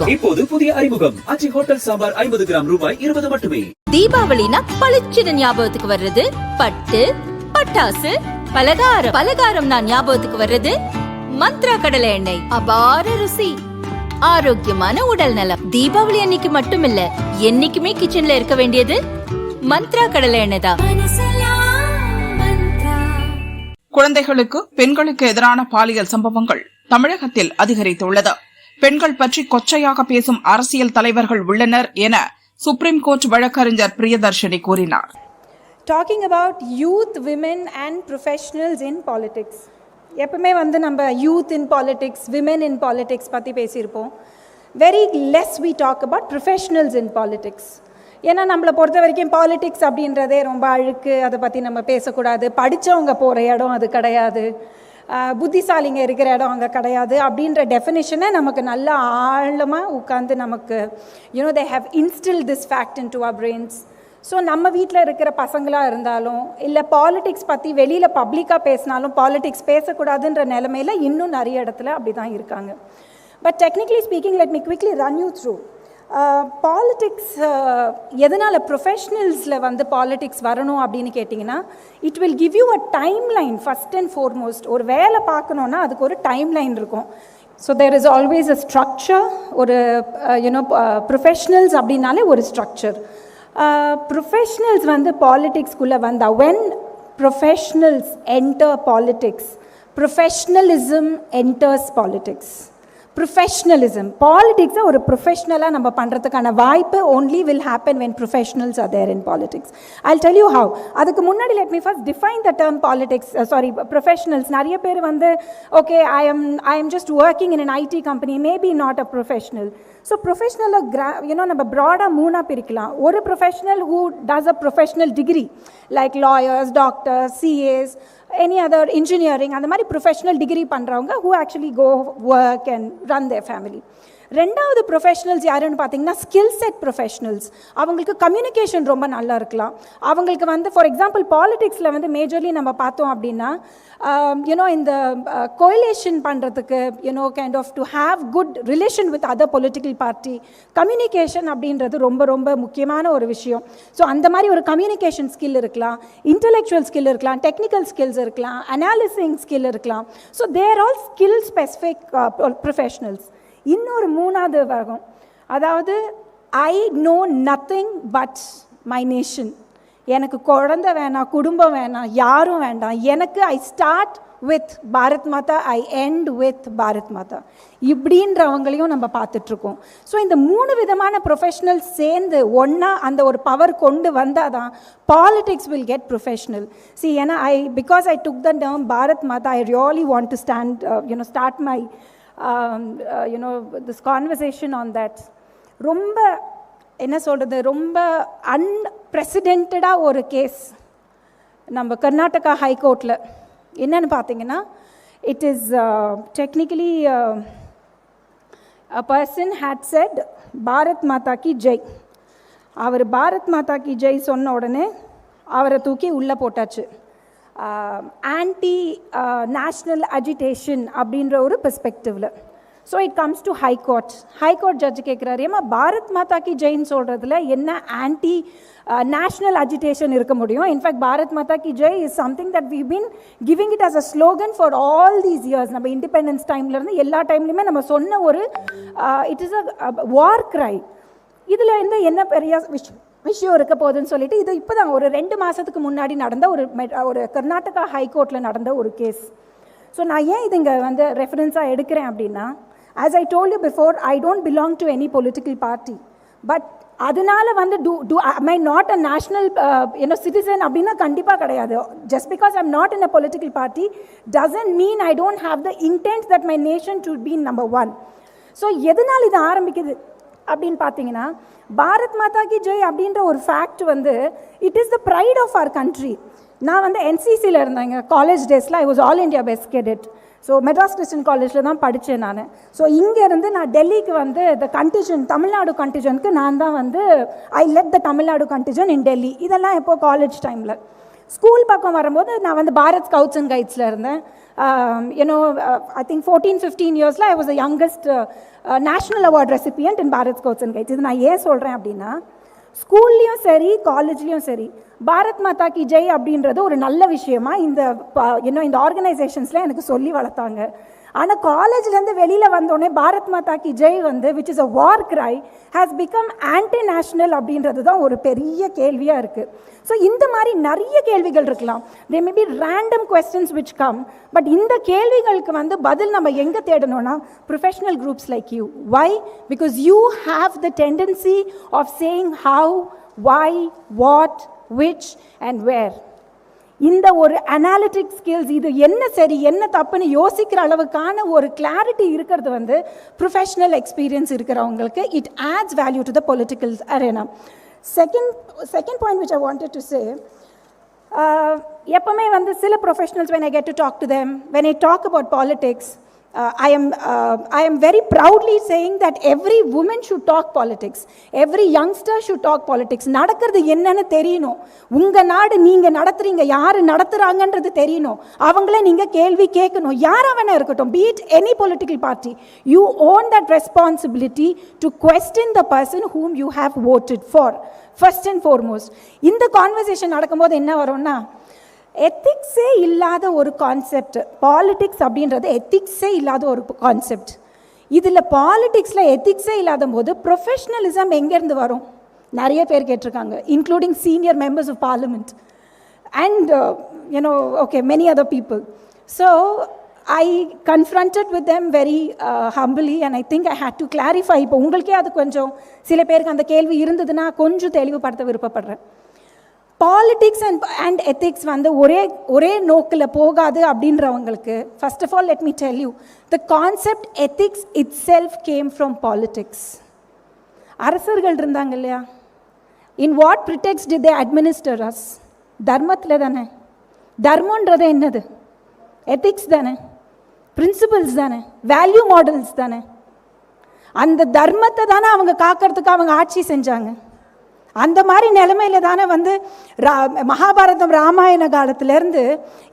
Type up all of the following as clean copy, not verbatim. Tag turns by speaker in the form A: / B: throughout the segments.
A: இப்போது புதிய அறிமுகம் அச்சி ஹோட்டல் சாம்பார் 50 கிராம் ரூபாய் 20 மட்டுமே.
B: தீபாவளினா பளிச்சுன்னு ஞாபகத்துக்கு வர்றது பட்டு, பட்டாசு, பலகாரம். பலகாரம் நான் ஞாபகத்துக்கு வர்றது மந்த்ரா கடலை எண்ணெய். அபார ருசி, ஆரோக்கியமான உடல் நலம். தீபாவளி அன்னைக்கு மட்டும் இல்ல, என்னைக்குமே கிச்சன்ல இருக்க வேண்டியது மந்த்ரா கடலை எண்ணெய் தான்.
C: குழந்தைகளுக்கு பெண்களுக்கு எதிரான பாலியல் சம்பவங்கள் தமிழகத்தில் அதிகரித்துள்ளது. பெண்கள் பற்றி கொச்சையாக பேசும் அரசியல் தலைவர்கள் உள்ளனர் என சுப்ரீம் கோர்ட் வழக்கறிஞர் பிரியதர்ஷினி கூறினார்.
D: Talking about youth, women and professionals in politics. எப்பவுமே நம்ம youth in politics, women in politics பத்தி பேசியிருப்போம். Very less we talk about professionals in politics. ஏன்னா நம்மளை பொறுத்த வரைக்கும் பாலிடிக்ஸ் அப்படின்றதே ரொம்ப அழுக்கு, அதை பற்றி நம்ம பேசக்கூடாது, படித்தவங்க போகிற இடம் அது கிடையாது, புத்திசாலிங்க இருக்கிற இடம் அங்கே கிடையாது அப்படின்ற டெஃபினிஷனை நமக்கு நல்லா ஆழமாக உட்காந்து நமக்கு they have instilled this fact into our brains. So நம்ம வீட்டில் இருக்கிற பசங்களாக இருந்தாலும் இல்லை பாலிடிக்ஸ் பற்றி வெளியில் பப்ளிக்காக பேசினாலும் பாலிடிக்ஸ் பேசக்கூடாதுன்ற நிலைமையில் இன்னும் நிறைய இடத்துல அப்படி தான் இருக்காங்க. But technically speaking, let me quickly run you through. Politics எதனால் ப்ரொஃபஷ்னல்ஸில் பாலிடிக்ஸ் வரணும் அப்படின்னு கேட்டிங்கன்னா, it will give you a time line. First and foremost ஒரு வேலை பார்க்கணுன்னா அதுக்கு ஒரு டைம் லைன் இருக்கும். So there is always a structure. ஒரு ப்ரொஃபஷ்னல்ஸ் அப்படின்னாலே ஒரு ஸ்ட்ரக்சர். ப்ரொஃபஷ்னல்ஸ் பாலிடிக்ஸ்குள்ளே வந்தால், when professionals enter politics, professionalism enters politics. Professionalism, பாலிடிக்ஸை ஒரு ப்ரொஃபஷ்னலாக நம்ம பண்ணுறதுக்கான வாய்ப்பு only will happen when professionals are there in politics. I'll tell you how. அதுக்கு முன்னாடி let me first define the term politics, professionals. நிறைய பேர் okay, I am just working in an IT company, maybe not a professional. So ப்ரொஃபஷ்னலில் நம்ம ப்ராடாக மூணாக பிரிக்கலாம். ஒரு professional who does a professional degree like lawyers, doctors, CAs, any other engineering, அந்த மாதிரி ப்ரொஃபஷ்னல் டிகிரி பண்ணுறவங்க who actually go work and run their family. ரெண்டாவது ப்ரொஃபஷ்னல்ஸ் யாருன்னு பார்த்தீங்கன்னா ஸ்கில் செட் ப்ரொஃபஷ்னல்ஸ். அவங்களுக்கு கம்யூனிகேஷன் ரொம்ப நல்லா இருக்கலாம். அவங்களுக்கு ஃபார் எக்ஸாம்பிள் பாலிடிக்ஸில் மேஜர்லி நம்ம பார்த்தோம் அப்படின்னா இந்த கோயிலேஷன் பண்ணுறதுக்கு kind of to have good relation with other political party, communication அப்படின்றது ரொம்ப ரொம்ப முக்கியமான ஒரு விஷயம். ஸோ அந்த மாதிரி ஒரு கம்யூனிகேஷன் ஸ்கில் இருக்கலாம், இன்டெலெக்சுவல் ஸ்கில் இருக்கலாம், டெக்னிக்கல் ஸ்கில்ஸ் இருக்கலாம், அனாலிசிங் ஸ்கில் இருக்கலாம். ஸோ தேர் ஆல் ஸ்கில் ஸ்பெசிஃபிக் ப்ரொஃபஷ்னல்ஸ். இன்னொரு மூணாவது வரும், அதாவது I know nothing but my nation. எனக்கு குழந்தை வேணாம், குடும்பம் வேணாம், யாரும் வேண்டாம், எனக்கு I start with Bharat Mata, I end with Bharat மாதா, இப்படின்றவங்களையும் நம்ம பார்த்துட்ருக்கோம். ஸோ இந்த மூணு விதமான ப்ரொஃபஷ்னல் சேர்ந்து ஒன்றா அந்த ஒரு பவர் கொண்டு வந்தால் தான் பாலிடிக்ஸ் வில் கெட் ப்ரொஃபஷ்னல். ஏன்னா because I took the term Bharat Mata, I really want to start my this conversation on that. ரொம்ப என்ன சொல்கிறது, ரொம்ப அன்பிரசிடென்டாக ஒரு கேஸ் நம்ம கர்நாடகா ஹைகோர்ட்டில் என்னன்னு பார்த்தீங்கன்னா, it is technically a person had said Bharat Mata கி ஜெய். அவர் பாரத் மாதா கி ஜெய் சொன்ன உடனே அவரை தூக்கி உள்ளே போட்டாச்சு. ஆன்டி நேஷ்னல் அஜிடேஷன் அப்படின்ற ஒரு பெர்ஸ்பெக்டிவில். So it comes to high court. High court judge கேட்குறாரு, ஏமா பாரத் மாதா கி ஜெயின் சொல்கிறதுல என்ன ஆன்டி நேஷ்னல் அஜிடேஷன் இருக்க முடியும்? இன்ஃபேக்ட் பாரத் மாதா கி ஜெய் is something that we been giving it as a slogan for all these years. நம்ம இண்டிபெண்டன்ஸ் டைம்லேருந்து எல்லா டைம்லையுமே நம்ம சொன்ன ஒரு இட் இஸ் அ வார் கிரை. இதில் என்ன பெரிய விஷயம் இருக்க போகுதுன்னு சொல்லிட்டு, இது இப்போ தான் ஒரு 2 மாதத்துக்கு முன்னாடி நடந்த ஒரு கர்நாடகா ஹைகோர்ட்டில் நடந்த ஒரு கேஸ். ஸோ நான் ஏன் இது இங்கே ரெஃபரன்ஸாக எடுக்கிறேன் அப்படின்னா, as I told you before, I don't belong to any political party. But அதனால am I not a national citizen அப்படின்னா கண்டிப்பாக கிடையாது. Just because I'm not in a political party doesn't mean I don't have the intent that my nation should be number one. So எதனால் இது ஆரம்பிக்குது அப்படின்னு பார்த்தீங்கன்னா, பாரத் மாதா கி ஜெய் அப்படின்ற ஒரு fact it is the pride of our country. நான் என்சிசியில் இருந்தேங்க college days. I was all India best cadet. So Madras Christian காலேஜில் தான் படித்தேன் நான். ஸோ இங்கேருந்து நான் டெல்லிக்கு த கண்டிஜன், தமிழ்நாடு கண்டிஜனுக்கு நான் தான் ஐ லெட் த தமிழ்நாடு கண்டிஜன் இன் டெல்லி. இதெல்லாம் எப்போ காலேஜ் டைமில். ஸ்கூல் பக்கம் வரும்போது நான் வந்து பாரத் ஸ்கவுட்ஸ் அண்ட் கைட்ஸில் இருந்தேன். I think 14-15 இயர்ஸில் I was the youngest national award recipient in Bharat scouts and guides. இது நான் ஏன் சொல்கிறேன் அப்படின்னா, ஸ்கூல்லையும் சரி காலேஜ்லேயும் சரி பாரத் மாதா கி ஜெய் அப்படின்றது ஒரு நல்ல விஷயமா இந்த ஆர்கனைசேஷன்ஸில் எனக்கு சொல்லி வளர்த்தாங்க. ஆனால் காலேஜ்லேருந்து வெளியில் வந்தோடனே பாரத் மாதா கி ஜெய் வந்து which is a war cry has become anti national அப்படின்றது தான் ஒரு பெரிய கேள்வியாக இருக்குது. ஸோ இந்த மாதிரி நிறைய கேள்விகள் இருக்கலாம். They may be random questions which come. But இந்த கேள்விகளுக்கு வந்து பதில் நம்ம எங்கே தேடணும்னா professional groups like you. Why? Because you have the tendency of saying how, why, what, which and where. இந்த ஒரு அனாலிட்டிக் ஸ்கில்ஸ், இது என்ன சரி என்ன தப்புன்னு யோசிக்கிற அளவுக்கான ஒரு கிளாரிட்டி இருக்கிறது வந்து ப்ரொஃபஷனல் எக்ஸ்பீரியன்ஸ் இருக்கிறவங்களுக்கு it adds value to the political arena. Second point which I wanted to say, எப்பவுமே வந்து சில professionals when I get to talk to them, when I talk about politics, I am very proudly saying that every woman should talk politics. Every youngster should talk politics. நடக்கிறது என்னன்னு தெரியணும். உங்கள் நாடு நீங்கள் நடத்துறீங்க, யார் நடத்துகிறாங்கன்றது தெரியணும். அவங்களே நீங்கள் கேள்வி கேட்கணும். யாராக வேணா இருக்கட்டும், be it any political party, you own that responsibility to question the person whom you have voted for. First and foremost, இந்த கான்வர்சேஷன் நடக்கும்போது என்ன வரும்னா, எத்திக்ஸே இல்லாத ஒரு கான்செப்ட் பாலிடிக்ஸ் அப்படின்றது, எத்திக்ஸே இல்லாத ஒரு கான்செப்ட். இதில் பாலிடிக்ஸில் எத்திக்ஸே இல்லாத போது ப்ரொஃபஷ்னலிசம் எங்கேருந்து வரும்? நிறைய பேர் கேட்டிருக்காங்க, including senior members of parliament and many other people. So I confronted with them very humbly and I think I had to clarify. இப்போ உங்களுக்கே அது கொஞ்சம் சில பேருக்கு அந்த கேள்வி இருந்ததுன்னா கொஞ்சம் தெளிவுபடுத்த விருப்பப்படுறேன். பாலிட்டிக்ஸ் அண்ட் எத்திக்ஸ் வந்து ஒரே நோக்கில் போகாது அப்படின்றவங்களுக்கு, first of all let me tell you, the concept ethics itself came from politics. அரசர்கள் இருந்தாங்க இல்லையா, in what precepts did they administer us? தர்மத்தில் தானே. தர்மன்றது என்னது? எத்திக்ஸ் தானே, பிரின்சிபல்ஸ் தானே, வேல்யூ மாடல்ஸ் தானே. அந்த தர்மத்தை தானே அவங்க காக்கிறதுக்கு அவங்க ஆட்சி செஞ்சாங்க. அந்த மாதிரி நிலைமையில தானே வந்து மகாபாரதம் ராமாயண காலத்திலேருந்து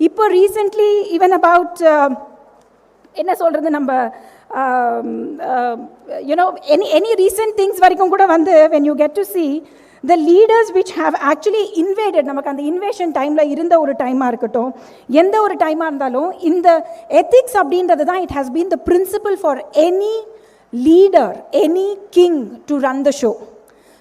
D: இப்போ ரீசெண்ட்லி ஈவன் அபவுட் என்ன சொல்கிறது, நம்ம எனி ரீசெண்ட் திங்ஸ் வரைக்கும் கூட வந்து when you get to see the leaders which have actually invaded, நமக்கு அந்த இன்வேஷன் டைமில் இருந்த ஒரு டைமாக இருக்கட்டும், எந்த ஒரு டைமாக இருந்தாலும் இந்த எத்திக்ஸ் அப்படின்றது தான் it has been the principle for any leader, any king to run the show.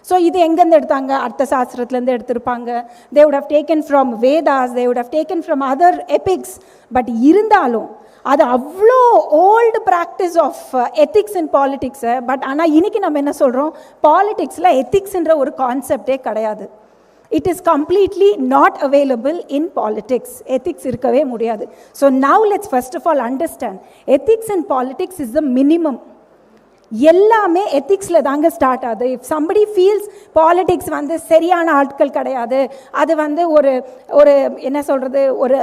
D: So இது எங்கேருந்து எடுத்தாங்க? அர்த்த சாஸ்திரத்துலேருந்து எடுத்திருப்பாங்க. They would have taken from Vedas, they would have taken from other epics. But இருந்தாலும் அது அவ்வளோ old practice of ethics in பாலிட்டிக்ஸை. பட் ஆனால் இன்னைக்கு நம்ம என்ன சொல்கிறோம், பாலிட்டிக்ஸில் எத்திக்ஸ்ன்ற ஒரு கான்செப்டே கிடையாது. It is completely not available in politics. Ethics இருக்கவே முடியாது. So now let's first of all understand, ethics in politics is the minimum. எல்லாமே எத்திக்ஸில் தாங்க ஸ்டார்ட் ஆகுது. இஃப் சம்படி ஃபீல்ஸ் பாலிட்டிக்ஸ் வந்து சரியான ஆட்கள் கிடையாது, அது வந்து ஒரு என்ன சொல்கிறது, ஒரு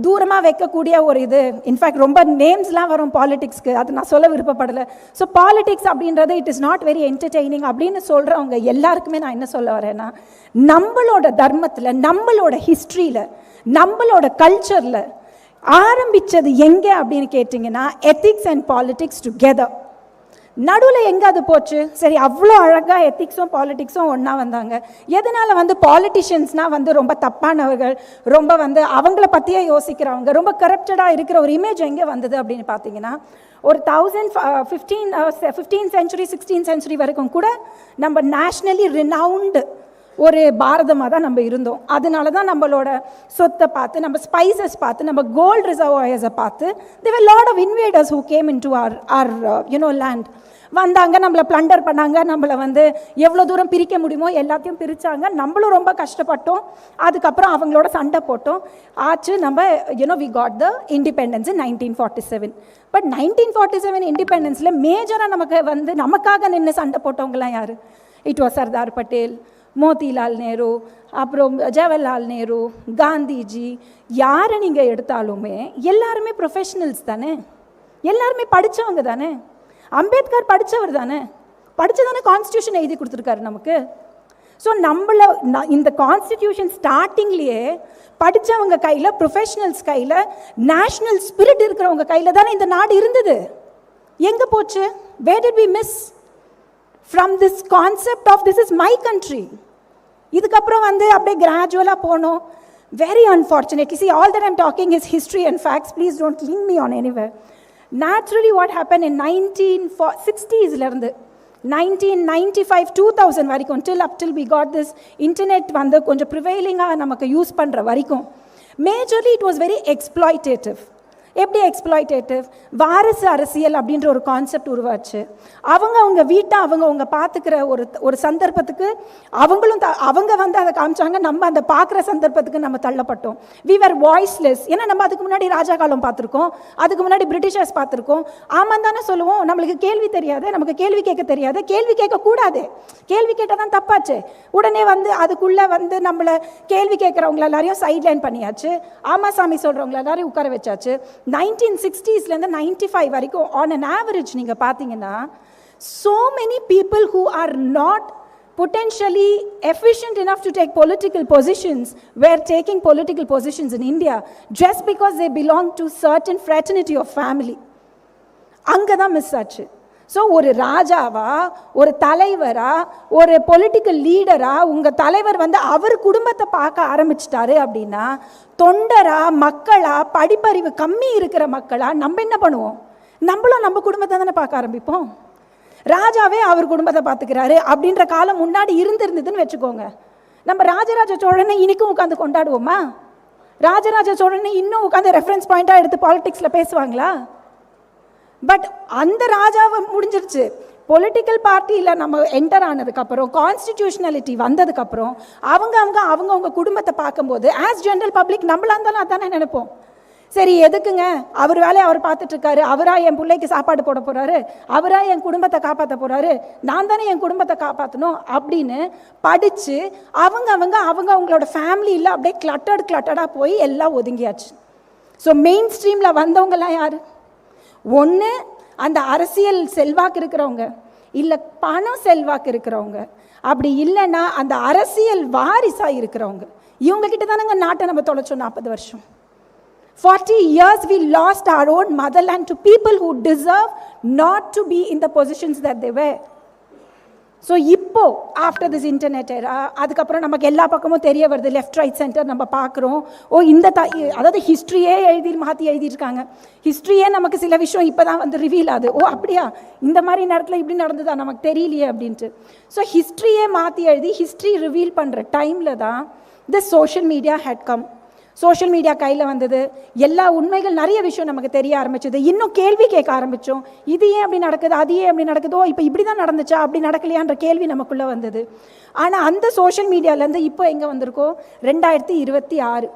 D: தூரமாக வைக்கக்கூடிய ஒரு இது, இன்ஃபேக்ட் ரொம்ப நேம்ஸ்லாம் வரும் பாலிட்டிக்ஸ்க்கு, அது நான் சொல்ல விருப்பப்படலை. ஸோ பாலிட்டிக்ஸ் அப்படின்றது it is not very entertaining அப்படின்னு சொல்கிறவங்க எல்லாருக்குமே நான் என்ன சொல்ல வரேன்னா, நம்மளோட தர்மத்தில், நம்மளோட ஹிஸ்ட்ரியில், நம்மளோட கல்ச்சரில் ஆரம்பித்தது எங்கே அப்படின்னு கேட்டிங்கன்னா எத்திக்ஸ் அண்ட் பாலிட்டிக்ஸ் டுகெதர். நடுவில் எங்கே அது போச்சு? சரி, அவ்வளோ அழகாக எத்திக்ஸும் பாலிட்டிக்ஸும் ஒன்றா வந்தாங்க. எதனால் வந்து பாலிட்டிஷியன்ஸ்னால் வந்து ரொம்ப தப்பானவர்கள், ரொம்ப வந்து அவங்கள பற்றியே யோசிக்கிறவங்க, ரொம்ப கரப்டடாக இருக்கிற ஒரு இமேஜ் எங்கே வந்தது அப்படின்னு பார்த்தீங்கன்னா, ஒரு 15th century 16th century வரைக்கும் கூட நம்ம நேஷ்னலி ரினவுண்டு ஒரு பாரதமாக தான் நம்ம இருந்தோம். அதனால தான் நம்மளோட சொத்தை பார்த்து, நம்ம ஸ்பைசஸ் பார்த்து, நம்ம கோல்டு ரிசர்வாயர்ஸை பார்த்து, there were lot of invaders who came into our land. வந்தாங்க, நம்மளை பிளண்டர் பண்ணாங்க, நம்மளை வந்து எவ்வளோ தூரம் பிரிக்க முடியுமோ எல்லாத்தையும் பிரித்தாங்க. நம்மளும் ரொம்ப கஷ்டப்பட்டோம். அதுக்கப்புறம் அவங்களோட சண்டை போட்டோம். ஆச்சு, நம்ம we got the independence in 1947. But 1947 இண்டிபெண்டன்ஸில் மேஜராக நமக்கு வந்து நமக்காக நின்று சண்டை போட்டவங்களாம் யார்? இட் வாஸ் சர்தார் பட்டேல், மோதிலால் நேரு, அப்புறம் ஜவஹர்லால் நேரு, காந்திஜி. யாரை நீங்கள் எடுத்தாலுமே எல்லாருமே ப்ரொஃபஷனல்ஸ் தானே, எல்லாருமே படித்தவங்க தானே. அம்பேத்கர் படித்தவர் தானே, படித்து தானே கான்ஸ்டியூஷன் எழுதி கொடுத்துருக்காரு நமக்கு. ஸோ இந்த கான்ஸ்டிடியூஷன் ஸ்டார்டிங்லேயே படித்தவங்க கையில், ப்ரொஃபஷனல்ஸ் கையில், நேஷ்னல் ஸ்பிரிட் இருக்கிறவங்க கையில் தானே இந்த நாடு இருந்தது. எங்கே போச்சு? Where did we miss from this concept of this is my country? இதுக்கப்புறம் அப்படியே கிராஜுவலாக போனோம். Very unfortunately, see, all that I'm talking is history and facts. Please don't link me on anywhere. Naturally, what happened in 1960s இருந்து 1995 2000 வரைக்கும் till we got this internet கொஞ்சம் ப்ரிவைலிங்காக நமக்கு use பண்ணுற வரைக்கும் majorly it was very exploitative. எப்படி exploitative? வாரிசு அரசியல் அப்படின்ற ஒரு கான்செப்ட் உருவாச்சு. அவங்க வீட்டை அவங்க பார்த்துக்கிற ஒரு சந்தர்ப்பத்துக்கு அவங்க அதை காமிச்சாங்க. நம்ம அந்த பார்க்குற சந்தர்ப்பத்துக்கு நம்ம தள்ளப்பட்டோம். We were voiceless. ஏன்னா நம்ம அதுக்கு முன்னாடி ராஜா காலம் பார்த்துருக்கோம், அதுக்கு முன்னாடி பிரிட்டிஷர்ஸ் பார்த்துருக்கோம். ஆமாம் தானே சொல்லுவோம். நம்மளுக்கு கேள்வி தெரியாது, நமக்கு கேள்வி கேட்க தெரியாது, கேள்வி கேட்கக்கூடாது. கேள்வி கேட்டால் தான் தப்பாச்சு. உடனே அதுக்குள்ளே நம்மளை கேள்வி கேட்குறவங்கள எல்லாரையும் சைட்லைன் பண்ணியாச்சு. ஆமா சாமி சொல்கிறவங்கள எல்லாரையும் உட்கார வச்சாச்சு. 1960s 95 வரைக்கும் on an average நீங்க பார்த்தீங்கன்னா so many people who are not potentially efficient enough to take political positions were taking political positions in India just because they belong to certain fraternity of family. அங்கதான் miss ஆச்சு. So ஒரு ராஜாவா, ஒரு தலைவரா, ஒரு political லீடரா உங்கள் தலைவர் அவர் குடும்பத்தை பார்க்க ஆரம்பிச்சிட்டாரு அப்படின்னா தொண்டரா, மக்களா, படிப்பறிவு கம்மி இருக்கிற மக்களா நம்ம என்ன பண்ணுவோம்? நம்மளும் நம்ம குடும்பத்தை தானே பார்க்க ஆரம்பிப்போம். ராஜாவே அவர் குடும்பத்தை பார்த்துக்கிறாரு அப்படின்ற காலம் முன்னாடி இருந்திருந்ததுன்னு வச்சுக்கோங்க. நம்ம ராஜராஜ சோழனை இன்னைக்கும் உட்காந்து கொண்டாடுவோமா? ராஜராஜ சோழனை இன்னும் உட்காந்து ரெஃபரன்ஸ் பாயிண்டாக எடுத்து பாலிடிக்ஸில் பேசுவாங்களா? பட் அந்த ராஜாவை முடிஞ்சிருச்சு. பொலிட்டிக்கல் பார்ட்டியில் நம்ம என்டர் ஆனதுக்கப்புறம், கான்ஸ்டிடியூஷனாலிட்டி வந்ததுக்கப்புறம் அவங்க குடும்பத்தை பார்க்கும்போது ஆஸ் ஜென்ரல் பப்ளிக் நம்மளா இருந்தாலும் அதானே நினைப்போம். சரி, எதுக்குங்க அவர் வேலையை அவர் பார்த்துட்ருக்காரு, அவராக என் பிள்ளைக்கு சாப்பாடு போட போகிறாரு, அவராக என் குடும்பத்தை காப்பாற்ற போகிறாரு, நான் தானே என் குடும்பத்தை காப்பாற்றணும் அப்படின்னு படித்து அவங்களோட ஃபேமிலியில் அப்படியே கிளட்டடாக போய் எல்லாம் ஒதுங்கியாச்சு. ஸோ மெயின் ஸ்ட்ரீமில் வந்தவங்கலாம் யார்? ஒன்று அந்த அரசியல் செல்வாக்கு இருக்கிறவங்க, இல்லை பணம் செல்வாக்கு இருக்கிறவங்க, அப்படி இல்லைன்னா அந்த அரசியல் வாரிசாக இருக்கிறவங்க. இவங்ககிட்ட தானங்க நாட்டை நம்ம தொலைச்சோம் 40 வருஷம். 40 years we lost our own motherland to people who deserve not to be in the positions that they were. So இப்போ ஆஃப்டர் திஸ் இன்டர்நெட் ஏரா, அதுக்கப்புறம் நமக்கு எல்லா பக்கமும் தெரிய வருது, லெஃப்ட் ரைட் சென்டர் நம்ம பார்க்குறோம். அதாவது ஹிஸ்ட்ரியே மாற்றி எழுதியிருக்காங்க. ஹிஸ்ட்ரியே நமக்கு சில விஷயம் இப்போ தான் ரிவீல் ஆகுது. அப்படியா, இந்த மாதிரி நேரத்தில் இப்படி நடந்ததா, நமக்கு தெரியலையே அப்படின்ட்டு. ஸோ ஹிஸ்ட்ரியே மாற்றி எழுதி ஹிஸ்ட்ரி ரிவீல் பண்ணுற டைமில் தான் the social media had come. Social media கையில் வந்தது, எல்லா உண்மைகள், நிறைய விஷயம் நமக்கு தெரிய ஆரம்பிச்சது. இன்னும் கேள்வி கேட்க ஆரம்பித்தோம். இது ஏன் அப்படி நடக்குது, அது ஏன் அப்படி நடக்குதோ, இப்போ இப்படி தான் நடந்துச்சா, அப்படி நடக்கலையான்ற கேள்வி நமக்குள்ளே வந்தது. ஆனால் அந்த சோஷியல் மீடியாவிலேருந்து இப்போ எங்கே வந்திருக்கோம்? 2026.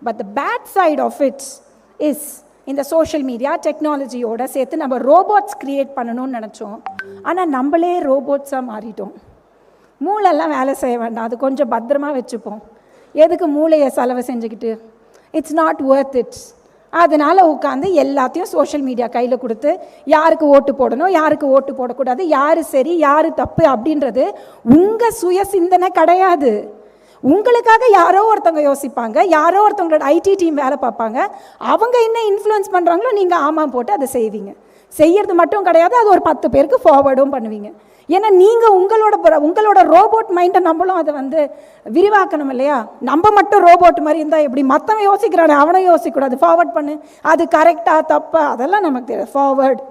D: But the bad side of it's is இந்த சோஷியல் மீடியா டெக்னாலஜியோட சேர்த்து நம்ம ரோபோட்ஸ் க்ரியேட் பண்ணணும்னு நினச்சோம். ஆனால் நம்மளே ரோபோட்ஸாக மாறிட்டோம். மூளைலாம் வேலை செய்ய வேண்டாம், அது கொஞ்சம் பத்திரமா வச்சுப்போம். எதுக்கு மூளையை செலவு செஞ்சுக்கிட்டு? It's not worth it. அதனால் உட்காந்து எல்லாத்தையும் சோஷியல் மீடியா கையில் கொடுத்து யாருக்கு ஓட்டு போடணும், யாருக்கு ஓட்டு போடக்கூடாது, யார் சரி யார் தப்பு அப்படின்றது உங்கள் சுய சிந்தனை கிடையாது. உங்களுக்காக யாரோ ஒருத்தவங்க யோசிப்பாங்க, யாரோ ஒருத்தவங்களோட ஐடி டீம் வேலை பார்ப்பாங்க, அவங்க என்ன இன்ஃப்ளூயன்ஸ் பண்ணுறாங்களோ நீங்கள் ஆமாம் போட்டு அதை செய்வீங்க. செய்யறது மட்டும் கிடையாது, அது ஒரு 10 பேருக்கு ஃபார்வர்டும் பண்ணுவீங்க. ஏன்னா நீங்கள் உங்களோட ரோபோட் மைண்டை நம்மளும் அதை விரிவாக்கணும் இல்லையா? நம்ம மட்டும் ரோபோட் மாதிரி இருந்தால் எப்படி? மற்றவன் யோசிக்கிறானே அவனை யோசிக்கக்கூடாது. ஃபார்வர்ட் பண்ணு, அது கரெக்டாக தப்பா அதெல்லாம் நமக்கு தெரியாது. ஃபார்வர்ட்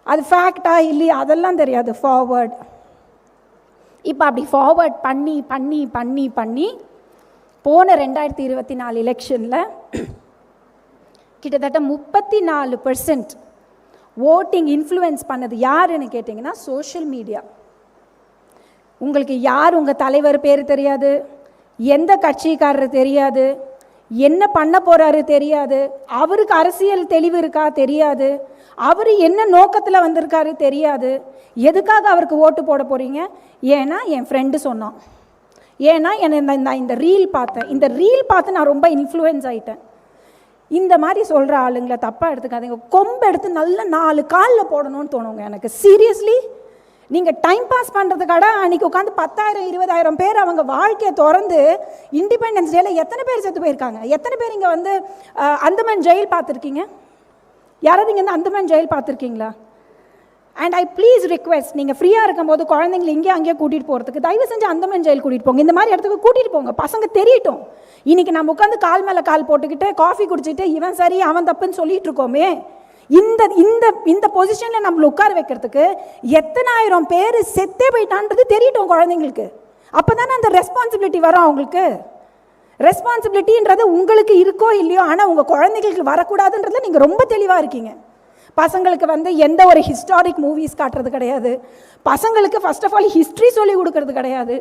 D: அது ஃபேக்டா இல்லையா அதெல்லாம் தெரியாது. ஃபார்வர்ட் இப்போ அப்படி ஃபார்வர்ட் பண்ணி பண்ணி பண்ணி பண்ணி போன 2024 எலெக்ஷனில் கிட்டத்தட்ட 34% ஓட்டிங் இன்ஃப்ளூயன்ஸ் பண்ணது யாருன்னு கேட்டிங்கன்னா சோஷியல் மீடியா. உங்களுக்கு யார் உங்கள் தலைவர் பேர் தெரியாது, எந்த கட்சிக்காரர் தெரியாது, என்ன பண்ண போகிறாரு தெரியாது, அவருக்கு அரசியல் தெளிவு இருக்கா தெரியாது, அவர் என்ன நோக்கத்தில் வந்திருக்காரு தெரியாது. எதுக்காக அவருக்கு ஓட்டு போட போகிறீங்க? ஏன்னா என் ஃப்ரெண்டு சொன்னான், ஏன்னா இந்த ரீல் பார்த்தேன், இந்த ரீல் பார்த்து நான் ரொம்ப இன்ஃப்ளூயன்ஸ் ஆகிட்டேன். இந்த மாதிரி சொல்கிற ஆளுங்களை தப்பாக எடுத்துக்காதீங்க. கொம்பு எடுத்து நல்ல 4 காலில் போடணும்னு தோணுங்க எனக்கு. சீரியஸ்லி நீங்கள் டைம் பாஸ் பண்ணுறதுக்காக அன்றைக்கி உட்காந்து 10,000 20,000 பேர் அவங்க வாழ்க்கையை திறந்து இண்டிபெண்டன்ஸ் டேல எத்தனை பேர் செத்து போயிருக்காங்க? எத்தனை பேர் இங்கே வந்து அந்தமான் ஜெயில் பார்த்துருக்கீங்க? யாராவது இங்கே வந்து அந்தமான் ஜெயில் பார்த்துருக்கீங்களா? அண்ட் ஐ ப்ளீஸ் ரிக்வெஸ்ட், நீங்கள் ஃப்ரீயாக இருக்கும்போது குழந்தைங்களை இங்கே அங்கேயே கூட்டிகிட்டு போகிறதுக்கு தயவு செஞ்சு அந்தமான் ஜெயில் கூட்டிகிட்டு போங்க. இந்த மாதிரி இடத்துக்கு கூட்டிகிட்டு போங்க. பசங்க தெரியட்டும். இன்றைக்கி நம்ம உட்காந்து கால் மேலே கால் போட்டுக்கிட்டு காஃபி குடிச்சிட்டு இவன் சரி அவன் தப்புன்னு சொல்லிட்டு இருக்கோமே. இந்த இந்த இந்த பொசிஷனில் நம்மளை உட்கார வைக்கிறதுக்கு எத்தனாயிரம் பேர் செத்தே போயிட்டான்றது தெரியட்டும் குழந்தைங்களுக்கு. அப்போ தானே அந்த ரெஸ்பான்சிபிலிட்டி வரும் அவங்களுக்கு. ரெஸ்பான்சிபிலிட்டின்றது உங்களுக்கு இருக்கோ இல்லையோ, ஆனால் உங்கள் குழந்தைங்களுக்கு வரக்கூடாதுன்றதுல நீங்கள் ரொம்ப தெளிவாக இருக்கீங்க. பசங்களுக்கு வந்து எந்த ஒரு ஹிஸ்டாரிக் மூவிஸ் காட்டுறது கிடையாது. பசங்களுக்கு ஃபர்ஸ்ட் ஆஃப் ஆல் ஹிஸ்ட்ரி சொல்லி கொடுக்கறது கிடையாது.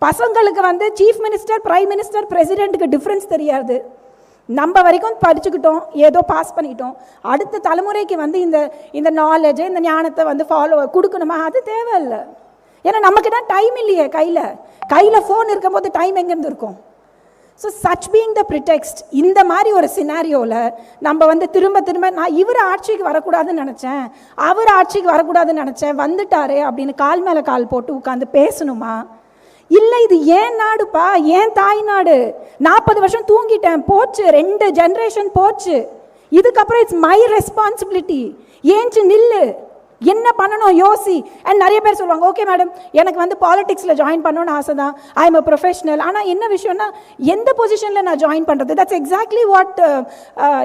D: பசங்களுக்கு வந்து சீஃப் மினிஸ்டர், பிரைம் மினிஸ்டர், பிரசிடென்ட்டுக்கு டிஃப்ரென்ஸ் தெரியாது. நம்ம வரைக்கும் படிச்சுக்கிட்டோம், ஏதோ பாஸ் பண்ணிட்டோம். அடுத்த தலைமுறைக்கு வந்து இந்த இந்த நாலேஜை, இந்த ஞானத்தை வந்து ஃபாலோ கொடுக்கணுமா? அது தேவையில்லை. ஏன்னா நமக்கு தான் டைம் இல்லையே. கையில் ஃபோன் இருக்கும்போது டைம் எங்கேருந்து இருக்கும்? ஸோ சச் பீயிங் த ப்ரிடெக்ஸ்ட், இந்த மாதிரி ஒரு சினாரியோவில் நம்ம வந்து திரும்ப நான் இவர் ஆட்சிக்கு வரக்கூடாதுன்னு நினச்சேன், அவர் ஆட்சிக்கு வரக்கூடாதுன்னு நினச்சேன், வந்துட்டாரே அப்படின்னு கால் மேலே கால் போட்டு உட்காந்து பேசணுமா? இல்லை, இது ஏன் நாடுப்பா, ஏன் தாய் நாடு. 40 வருஷம் தூங்கிட்டேன், போச்சு, 2 ஜென்ரேஷன் போச்சு. இதுக்கப்புறம் இட்ஸ் மை ரெஸ்பான்சிபிலிட்டி. ஏன்ச்சு நில்லு, என்ன பண்ணணும் யோசி. அண்ட் நிறைய பேர் சொல்லுவாங்க, ஓகே மேடம் எனக்கு வந்து பாலிடிக்ஸில் ஜாயின் பண்ணணும்னு ஆசை தான், ஐ எம் அ ப்ரொஃபஷனல். ஆனால் என்ன விஷயம்னா எந்த பொசிஷனில் நான் ஜாயின் பண்ணுறது? தட்ஸ் எக்ஸாக்ட்லி வாட்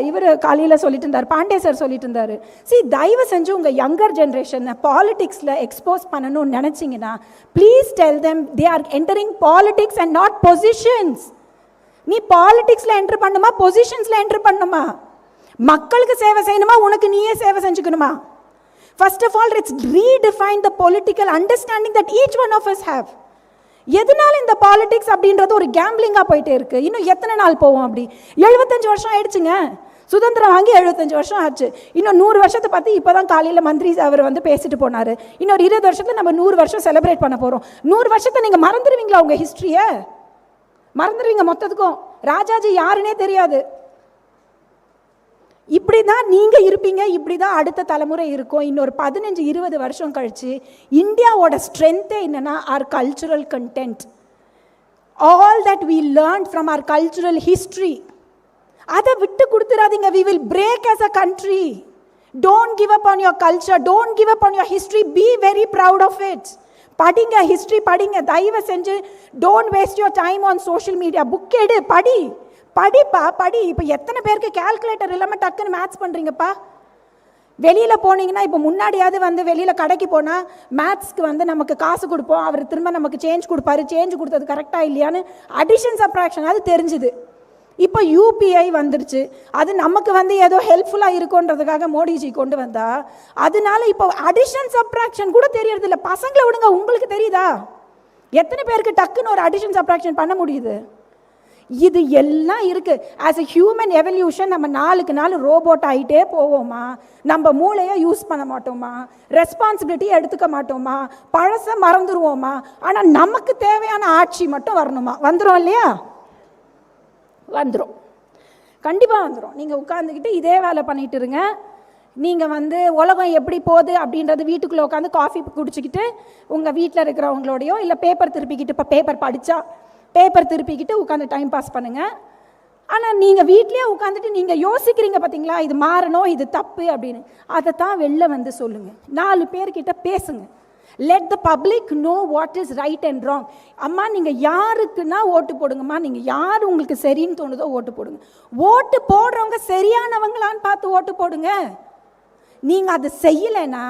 D: இவர் காலையில் சொல்லிட்டு இருந்தார், பாண்டே சார் சொல்லிட்டு இருந்தார். தயவு செஞ்சு உங்கள் யங்கர் ஜென்ரேஷனை பாலிடிக்ஸில் எக்ஸ்போஸ் பண்ணணும்னு நினச்சிங்கன்னா please tell them they are entering politics and not positions. நீ பாலிடிக்ஸில் என்ட்ரு பண்ணுமா, பொசிஷன்ஸில் என்ட்ரு பண்ணுமா? மக்களுக்கு சேவை செய்யணுமா, உனக்கு நீயே சேவை செஞ்சுக்கணுமா? First of all, let's redefine the political understanding that each one of us have. எதனால இந்த பாலிடிக்ஸ் அப்படின்றது ஒரு கேம்பிளிங்காக போயிட்டே இருக்கு. இன்னும் எத்தனை நாள் போவோம் அப்படி? 75 வருஷம் ஆயிடுச்சுங்க. சுதந்திரம் வாங்கி 75 வருஷம் ஆச்சு. இன்னும் 100 வருஷத்தை பற்றி இப்போ தான் காலையில் மந்திரி அவர் வந்து பேசிட்டு போனார். இன்னொரு 20 வருஷத்தில் நம்ம 100 வருஷம் செலிப்ரேட் பண்ண போகிறோம். 100 வருஷத்தை நீங்கள் மறந்துடுவீங்களா? உங்கள் ஹிஸ்ட்ரியை மறந்துடுவீங்க மொத்தத்துக்கும். ராஜாஜி யாருன்னே தெரியாது. இப்படி தான் நீங்கள் இருப்பீங்க, இப்படி தான் அடுத்த தலைமுறை இருக்கும். இன்னொரு 15-20 வருஷம் கழிச்சு இந்தியாவோட ஸ்ட்ரென்த்தே என்னென்னா our cultural content, all that we learned from our cultural history. அதை விட்டு கொடுத்துடாதீங்க. we will break as a country. don't give up on your culture, don't give up on your history, be very proud of it. படிங்க, history படிங்க தயவு செஞ்சு. don't waste your time on social media. Book எடு, படிப்பா படி. இப்போ எத்தனை பேருக்கு கால்குலேட்டர் இல்லாமல் டக்குன்னு மேத்ஸ் பண்ணுறீங்கப்பா? வெளியில் போனீங்கன்னா, இப்போ முன்னாடியாவது வந்து வெளியில் கடைக்கு போனால் மேத்ஸ்க்கு வந்து நமக்கு காசு கொடுப்போம், அவர் திரும்ப நமக்கு சேஞ்ச் கொடுப்பாரு. சேஞ்ச் கொடுத்தது கரெக்டாக இல்லையான்னு அடிஷன் சப்ராக்ஷன் அது தெரிஞ்சுது. இப்போ யூபிஐ வந்துருச்சு. அது நமக்கு வந்து ஏதோ ஹெல்ப்ஃபுல்லாக இருக்குன்றதுக்காக மோடிஜி கொண்டு வந்தா, அதனால இப்போ அடிஷன் சப்ராக்ஷன் கூட தெரியறது இல்லை. பசங்களை விடுங்க, உங்களுக்கு தெரியுதா? எத்தனை பேருக்கு டக்குன்னு ஒரு அடிஷன் சப்ராக்ஷன் பண்ண முடியுது? இது எல்லாம் இருக்குது. ஆஸ் எ ஹியூமன் எவல்யூஷன் நம்ம நாளுக்கு நாள் ரோபோட் ஆகிட்டே போவோமா? நம்ம மூளையை யூஸ் பண்ண மாட்டோமா? ரெஸ்பான்சிபிலிட்டி எடுத்துக்க மாட்டோமா? பழசை மறந்துடுவோமா? ஆனால் நமக்கு தேவையான ஆட்சி மட்டும் வரணுமா? வந்துடும் இல்லையா? வந்துடும், கண்டிப்பாக வந்துடும். நீங்கள் உட்காந்துக்கிட்டு இதே வேலை பண்ணிட்டு இருங்க. நீங்கள் வந்து உலகம் எப்படி போகுது அப்படின்றது வீட்டுக்குள்ளே உட்காந்து காஃபி குடிச்சிக்கிட்டு உங்கள் வீட்டில் இருக்கிறவங்களோடையோ இல்லை பேப்பர் திருப்பிக்கிட்டு, இப்போ பேப்பர் படித்தா பேப்பர் திருப்பிக்கிட்டு உட்காந்து டைம் பாஸ் பண்ணுங்கள். ஆனால் நீங்கள் வீட்லேயே உட்காந்துட்டு நீங்கள் யோசிக்கிறீங்க பார்த்தீங்களா, இது மாறணும், இது தப்பு அப்படின்னு. அதை தான் வெளில வந்து சொல்லுங்கள், 4 பேர்கிட்ட பேசுங்க. Let the public know what is right and wrong. அம்மா நீங்கள் யாருக்குன்னா ஓட்டு போடுங்கம்மா, நீங்கள் யார் உங்களுக்கு சரின்னு தோணுதோ ஓட்டு போடுங்க. ஓட்டு போடுறவங்க சரியானவங்களான்னு பார்த்து ஓட்டு போடுங்க. நீங்கள் அது செய்யலைன்னா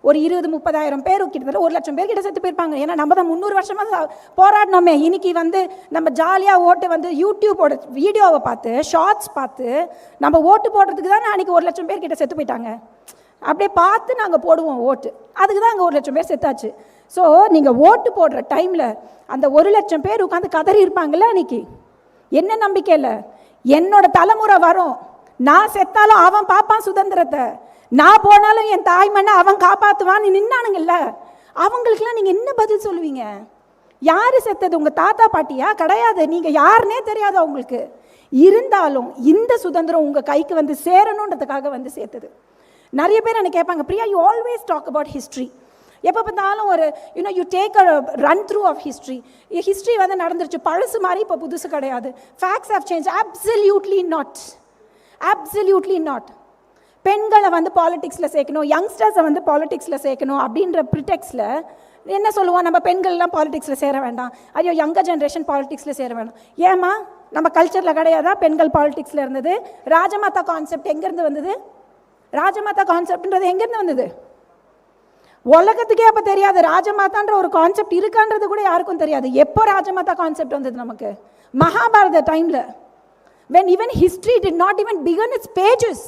D: ஒரு 20-30 பேர் கிட்டத்தட்ட 1 லட்சம் பேர் கிட்ட செத்து போயிருப்பாங்க. ஏன்னா நம்ம தான் 300 வருஷமாக போராடினோமே. இன்னைக்கு வந்து நம்ம ஜாலியாக ஓட்டு வந்து யூடியூபோட வீடியோவை பார்த்து, ஷார்ட்ஸ் பார்த்து நம்ம ஓட்டு போடுறதுக்கு தான் அன்றைக்கி 1 லட்சம் பேர் கிட்ட செத்து போயிட்டாங்க. அப்படியே பார்த்து நாங்கள் போடுவோம் ஓட்டு, அதுக்கு தான் அங்கே 1 லட்சம் பேர் செத்தாச்சு. ஸோ நீங்கள் ஓட்டு போடுற டைமில் அந்த 1 லட்சம் பேர் உட்காந்து கதறி இருப்பாங்கள்ல, அன்றைக்கி என்ன நம்பிக்கை இல்லை, என்னோட தலைமுறை வரும், நான் செத்தாலும் அவன் பார்ப்பான் சுதந்திரத்தை, நான் போனாலும் என் தாய் மண்ணை அவன் காப்பாற்றுவான்னு நின்னானுங்கல்ல, அவங்களுக்கெல்லாம் நீங்கள் என்ன பதில் சொல்லுவீங்க? யார் செத்தது? உங்கள் தாத்தா பாட்டியா? கிடையாது. நீங்கள் யாருன்னே தெரியாது அவங்களுக்கு. இருந்தாலும் இந்த சுதந்திரம் உங்கள் கைக்கு வந்து சேரணுன்றதுக்காக வந்து சேர்த்தது. நிறைய பேர் எனக்கு கேட்பாங்க, Priya you always talk about history, எப்போ பார்த்தாலும் ஒரு you take a run through of history வந்து நடந்துருச்சு, பழசு மாதிரி இப்போ புதுசு கிடையாது. Facts have change. Absolutely not. பெண்களை வந்து பாலிடிக்ஸில் சேர்க்கணும், யங்ஸ்டர்ஸை வந்து பாலிடிக்ஸில் சேர்க்கணும் அப்படின்ற ப்ரிடெக்ஸில் என்ன சொல்லுவோம், நம்ம பெண்கள்லாம் பாலிடிக்ஸில் சேர வேண்டாம், ஐயோ யங்கர் ஜென்ரேஷன் பாலிடிக்ஸில் சேர வேண்டாம். ஏமா நம்ம கல்ச்சரில் கிடையாதா பெண்கள் பாலிடிக்ஸில் இருந்தது? ராஜமாதா கான்செப்ட் எங்கேருந்து வந்தது? ராஜமாதா கான்செப்ட்ன்றது எங்கேருந்து வந்தது? உலகத்துக்கே அப்போ தெரியாது ராஜமாதான்ற ஒரு கான்செப்ட் இருக்கான்றது கூட யாருக்கும் தெரியாது. எப்போ ராஜமாதா கான்செப்ட் வந்தது நமக்கு? மகாபாரத டைமில், when even history did not even begin its pages.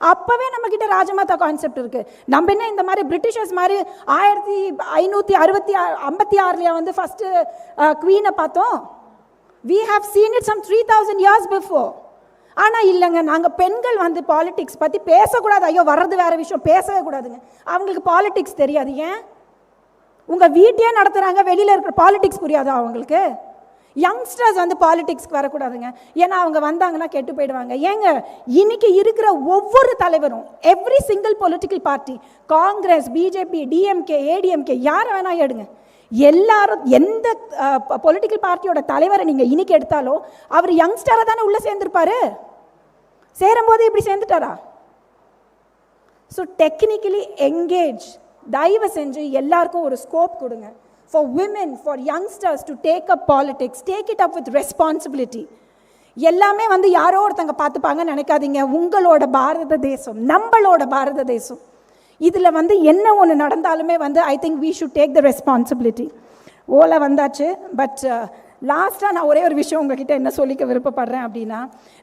D: அப்போவே நம்மக்கிட்ட ராஜமாதா கான்செப்ட் இருக்குது. நம்ம என்ன இந்த மாதிரி பிரிட்டிஷர்ஸ் மாதிரி 1556 வந்து ஃபஸ்ட்டு குவீனை பார்த்தோம். we have seen it some 3000 years before. ஆனால் இல்லைங்க, நாங்கள் பெண்கள் வந்து பாலிடிக்ஸ் பற்றி பேசக்கூடாது, ஐயோ வர்றது வேறு விஷயம், பேசவே கூடாதுங்க. அவங்களுக்கு பாலிடிக்ஸ் தெரியாது. ஏன்? உங்கள் வீட்டையே நடத்துகிறாங்க, வெளியில் இருக்கிற பாலிடிக்ஸ் புரியாதா அவங்களுக்கு? யங்ஸ்டர்ஸ் வந்து பாலிடிக்ஸ்க்கு வரக்கூடாதுங்க, ஏன்னா அவங்க வந்தாங்கன்னா கெட்டு போயிடுவாங்க. ஏங்க, இன்னைக்கு இருக்கிற ஒவ்வொரு தலைவரும், every single political party, Congress, BJP, DMK, ADMK, யாரை வேணா எடுங்க, எல்லாரும் எந்த பொலிட்டிக்கல் பார்ட்டியோட தலைவரை நீங்கள் இன்னைக்கு எடுத்தாலும் அவர் யங்ஸ்டரை தானே உள்ளே சேர்ந்துருப்பாரு. சேரும்போது இப்படி சேர்ந்துட்டாரா? So technically engage. தயவு செஞ்சு எல்லாருக்கும் ஒரு ஸ்கோப் கொடுங்க. For women, for youngsters to take up politics, take it up with responsibility. எல்லாமே வந்து யாரோ ஒருத்தங்க பார்த்துப்பாங்கன்னு நினைக்காதீங்க. உங்களோட பாரத தேசம், நம்மளோட பாரத தேசம், இதில் வந்து என்ன ஒன்று நடந்தாலுமே வந்து I think we should take the responsibility. ஓலை வந்தாச்சு. பட் லாஸ்ட்டாக நான் ஒரே ஒரு விஷயம் உங்ககிட்ட என்ன சொல்லிக்க விருப்பப்படுறேன் அப்படின்னா,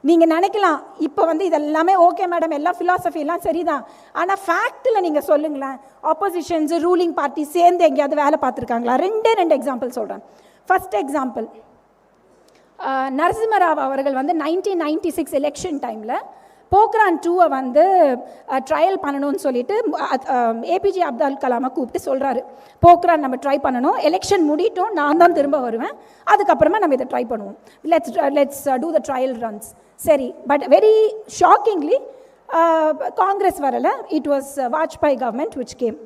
D: நீங்கள் நினைக்கலாம் இப்போ வந்து இதெல்லாமே ஓகே மேடம், எல்லாம் ஃபிலாசபி எல்லாம் சரிதான், ஆனால் ஃபேக்டில் நீங்கள் சொல்லுங்களேன், ஆப்போசிஷன்ஸு ரூலிங் பார்ட்டி சேர்ந்து எங்கேயாவது வேலை பார்த்துருக்காங்களா? ரெண்டு எக்ஸாம்பிள் சொல்கிறேன். ஃபர்ஸ்ட் எக்ஸாம்பிள், நரசிம்மராவ் அவர்கள் வந்து 1996 எலெக்ஷன் டைமில் போக்ரான் 2 வந்து ட்ரையல் பண்ணணும்னு சொல்லிட்டு ஏபிஜே அப்துல் கலாமை கூப்பிட்டு சொல்கிறாரு, போக்ரான் நம்ம ட்ரை பண்ணணும், எலெக்ஷன் முடிட்டோம், நான் தான் திரும்ப வருவேன், அதுக்கப்புறமா நம்ம இதை ட்ரை பண்ணுவோம், let's do the trial runs. சரி, பட் வெரி ஷாக்கிங்லி காங்கிரஸ் வரலை, it was Vajpayee government which game.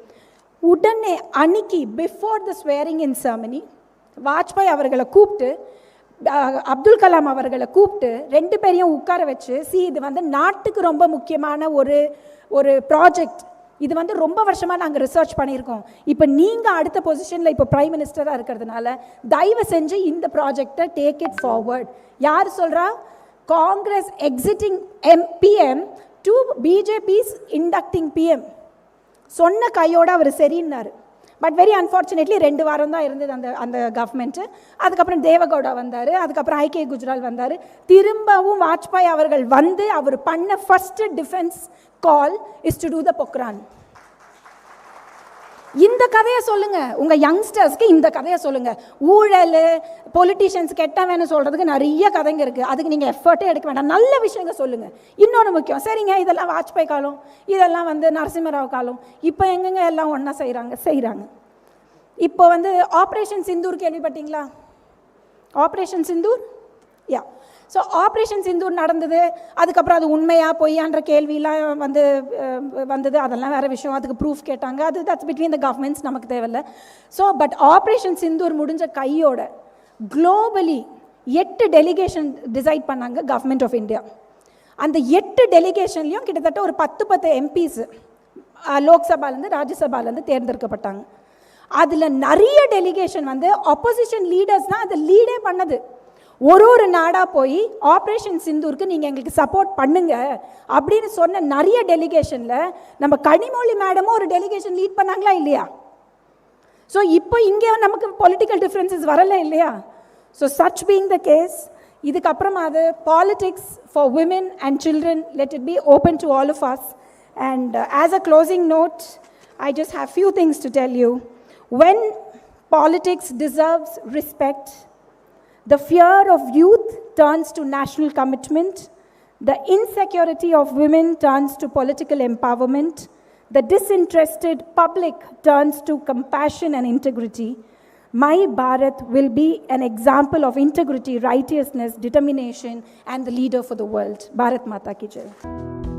D: உடனே அன்னைக்கு before the swearing in ceremony Vajpayee அவர்களை கூப்பிட்டு, அப்துல் கலாம் அவர்களை கூப்பிட்டு, ரெண்டு பேரையும் உட்கார வச்சு, இது வந்து நாட்டுக்கு ரொம்ப முக்கியமான ஒரு ப்ராஜெக்ட், இது வந்து ரொம்ப வருஷமாக நாங்கள் ரிசர்ச் பண்ணியிருக்கோம், இப்போ நீங்கள் அடுத்த பொசிஷனில் இப்போ பிரைம் மினிஸ்டராக இருக்கிறதுனால தயவு செஞ்சு இந்த ப்ராஜெக்டை டேக் இட் ஃபார்வர்ட். யார் சொல்கிறா? Congress exiting PM to BJP's இண்டக்டிங் PM. சொன்ன கையோடு அவர் சரின்னாரு. பட் வெரி அன்ஃபார்ச்சுனேட்லி 2 வாரம் தான் இருந்தது அந்த கவர்மெண்ட்டு. அதுக்கப்புறம் தேவகவுடா வந்தார், அதுக்கப்புறம் ஐகே குஜ்ரால் வந்தார். திரும்பவும் வாஜ்பாய் அவர்கள் வந்து அவர் பண்ண first defence call is to do the Pokhran. இந்த கதையை சொல்லுங்க உங்கள் யங்ஸ்டர்ஸ்க்கு, இந்த கதையை சொல்லுங்க. ஊழல், பொலிட்டீஷியன்ஸ் கெட்டவன்னு சொல்கிறதுக்கு நிறைய கதைங்க இருக்குது, அதுக்கு நீங்கள் எஃபர்ட்டே எடுக்க வேண்டாம், நல்ல விஷயங்க சொல்லுங்கள். இன்னொன்று முக்கியம், சரிங்க இதெல்லாம் வாஜ்பாய் காலம், இதெல்லாம் வந்து நரசிம்மராவ் காலம், இப்போ எங்கெங்க எல்லாம் ஒன்றா செய்கிறாங்க. இப்போ வந்து ஆப்ரேஷன் சிந்தூர் கேள்விப்பட்டீங்களா? ஆப்ரேஷன் சிந்தூர், யா. ஸோ ஆப்ரேஷன் சிந்தூர் நடந்தது, அதுக்கப்புறம் அது உண்மையா பொய்யான்ற கேள்வியெலாம் வந்தது, அதெல்லாம் வேறு விஷயம், அதுக்கு ப்ரூஃப் கேட்டாங்க, தட்ஸ் பிட்வீன் த கவர்மெண்ட்ஸ், நமக்கு தேவையில்லை. ஸோ பட் ஆப்ரேஷன் சிந்தூர் முடிஞ்ச கையோட குளோபலி 8 டெலிகேஷன் டிசைட் பண்ணாங்க கவர்மெண்ட் ஆஃப் இந்தியா. அந்த 8 டெலிகேஷன்லேயும் கிட்டத்தட்ட ஒரு 10 எம்பிஸ் லோக்சபாலேருந்து ராஜ்யசபாலேருந்து தேர்ந்தெடுக்கப்பட்டாங்க. அதில் நிறைய டெலிகேஷன் வந்து ஆப்போசிஷன் லீடர்ஸ் தான் அதை லீடே பண்ணது. ஒரு நாடாக போய் ஆப்ரேஷன் சிந்தூருக்கு நீங்கள் எங்களுக்கு சப்போர்ட் பண்ணுங்க அப்படின்னு சொன்ன நிறைய டெலிகேஷனில் நம்ம கனிமொழி மேடமும் ஒரு டெலிகேஷன் லீட் பண்ணாங்களா இல்லையா? ஸோ இப்போ இங்கே நமக்கு பொலிட்டிக்கல் டிஃப்ரென்சஸ் வரல இல்லையா? So such being the case, இதுக்கப்புறமா அது politics for women and children, let it be open to all of us. And as a closing note, I just have few things to tell you. When politics deserves respect, the fear of youth turns to national commitment, the insecurity of women turns to political empowerment, the disinterested public turns to compassion and integrity. My Bharat will be an example of integrity, righteousness, determination, and the leader for the world. Bharat Mata ki Jai.